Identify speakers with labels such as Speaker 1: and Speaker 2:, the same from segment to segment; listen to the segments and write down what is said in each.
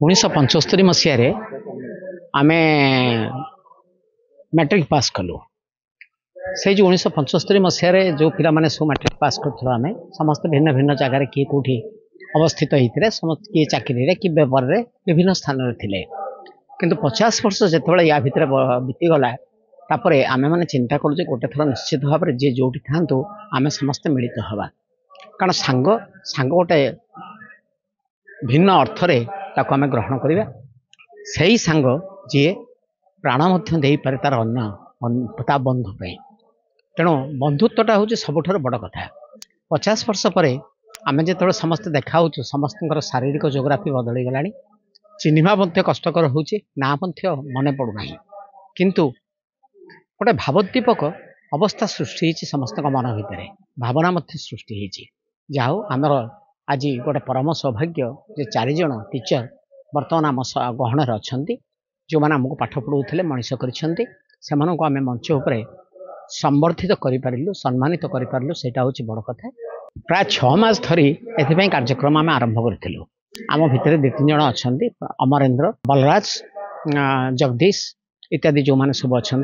Speaker 1: 1975 मसीह आमे matric pass कलु से जो 1975 मसीह जो पिला माने सब मैट्रिक पास कर आम समस्त भिन्न भिन्न जगार किए कौटी अवस्थित होते समस्त किए चाकरी कि व्यापार विभिन्न स्थान थे किंतु 50 वर्ष जो या भितर बीतीगला तापर आम मैंने चिंता करूँ गोटे थर निश्चित भाव में जी जो था आम समस्ते मिलित हवा कारण सांग सांग गोटे भिन्न अर्थरे ताको आम ग्रहण करवा से सांग जी प्राण दे पारे तार अन्य बंधु पे तेणु बंधुत्वटा हूँ सबुठ बड़ कथा 50 वर्ष पर आम जो समस्त देखा समस्त शारीरिक जोग्राफी बदली गला चिन्हवा कष्टकर हो ना मन पड़ूना किंतु गोटे भावोद्दीपक अवस्था सृष्टि होती समस्त मन भितर भावना सृष्टि होती जाओ आमर आज गोटे परम सौभाग्य जे 4 जन टीचर बर्तमान आम गहन अच्छा जो मैंने आमको पाठ पढ़ाऊे मनीष कर मंच उपर संबर्धित करूँ सम्मानित करूँ से बड़ कथा प्राय 6 मास धरी एथपाई कार्यक्रम आम आरंभ करूँ आम भितर 2-3 जन अच्छा अमरेन्द्र बलराज जगदीश इत्यादि जो मैंने सब अच्छा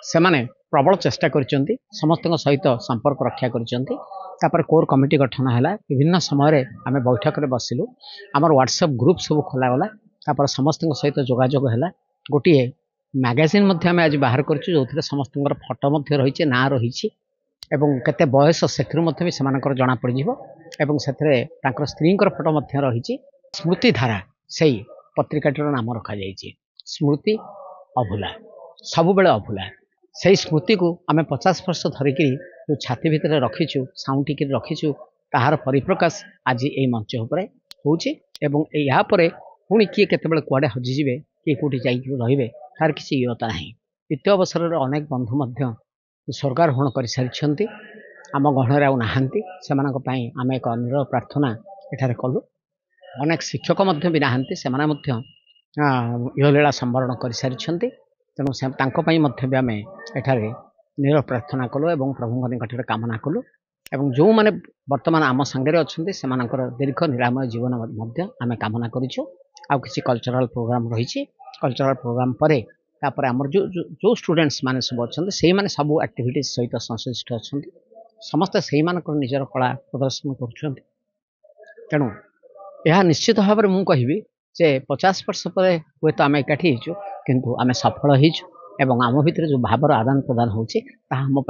Speaker 1: से प्रबल चेष्टा कर समस्त सहित संपर्क रक्षा कर कोर कमिटी गठन है विभिन्न समय आम बैठक में बसिलु आमर व्हाट्सएप ग्रुप सब खोलागला तापर समस्त सहित जोगाजोग है गोटे मैगजीन आम आज बाहर करूँ जो समस्त फोटो रही ना रही केते बयस से जना पड़ से स्त्री फोटो रही स्मृतिधारा से पत्रिकाटर नाम रखा जाइए स्मृति अभुला सबु बेले अभुला से स्मृति को आम 50 वर्ष धरिक जो छाती भितर रखीचु साउंटिक रखीचु ताहार परिप्रकाश आज ये मंच उपर होपर पुणी किए केतबेले कुआडे हजिजे किए कौटी रे तार किसी इयता ना द्वितीय अवसर अनेक बंधु स्वर्गारोहण कर सारी आम गहन आउ नहांती से आम एक निर प्रार्थना एठारे कलु अनेक शिक्षक भी नहांती से इहलीला संवरण कर सारी तेणु से आम एठारे निर प्रार्थना कलु और प्रभु निकट कामना कलु एवं जो मैंने वर्तमान आम सांगे अच्छा से दीर्घ निरामय जीवन आम कामना करूँ आउ किसी कल्चरल प्रोग्राम रही कल्चरल प्रोग्राम पर तापर आमर जो जो स्टूडेंट्स माने सब अच्छा से मैंने सब एक्टिविटीज सहित संश्लिष्ट अच्छा समस्ते से निजर कला प्रदर्शन कर तेणु यह निश्चित भाव में मुझे कहि जे 50 वर्ष पर हे तो आम एकाठी हो किंतु आम सफल हो आम भितर जो भावर आदान प्रदान होम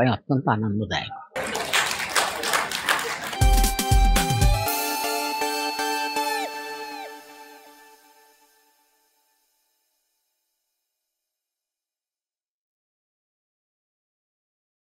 Speaker 1: अत्यंत आनंददायक।